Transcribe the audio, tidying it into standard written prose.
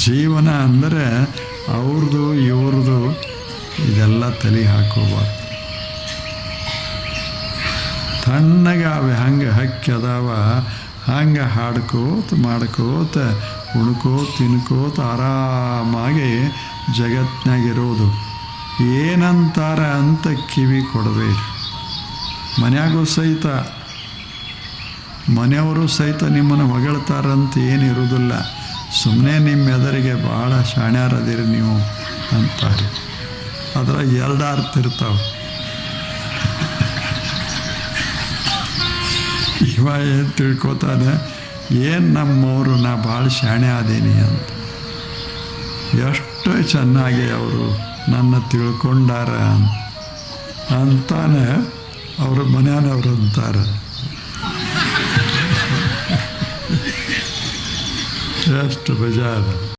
ಜೀವನ ಅಂದರೆ ಅವ್ರದ್ದು ಇವ್ರದ್ದು ಇದೆಲ್ಲ ತಲೆ ಹಾಕೋಬಾರ್ದು. ತಣ್ಣಗೆ ಅವು ಹಂಗೆ ಹಕ್ಕಿ ಅದಾವ, ಹಂಗೆ ಹಾಡ್ಕೋತ ಮಾಡ್ಕೋತ ಉಣ್ಕೋತ ತಿನ್ಕೋತ ಆರಾಮಾಗಿ ಜಗತ್ತಿನಾಗಿರೋದು. ಏನಂತಾರ ಅಂತ ಕಿವಿ ಕೊಡಬೇಡಿ. ಮನ್ಯಾಗೂ ಸಹಿತ ಮನೆಯವರು ಸಹಿತ ನಿಮ್ಮನ್ನು ಹೊಗಳ್ತಾರಂತ ಏನಿರೋದಿಲ್ಲ. ಸುಮ್ಮನೆ ನಿಮ್ಮ ಎದುರಿಗೆ ಭಾಳ ಶಾಣ್ಯಾರದಿರಿ ನೀವು ಅಂತಾರೆ. ಅದ್ರಾಗ ಎರಡು ಅರ್ಥ ಇರ್ತಾವೆ. ಇವ ಏನು ತಿಳ್ಕೊತಾನೆ, ಏನು ನಮ್ಮವರು ನಾ ಭಾಳ ಶಾಣೆ ಆದೀನಿ ಅಂತ. ಎಷ್ಟು ಚೆನ್ನಾಗಿ ಅವರು ನನ್ನ ತಿಳ್ಕೊಂಡಾರ ಅಂತಾನೆ ಅವ್ರ ಮನೆಯವ್ರು ಅಂತಾರೆ. ಎಷ್ಟು ಬೇಜಾರು.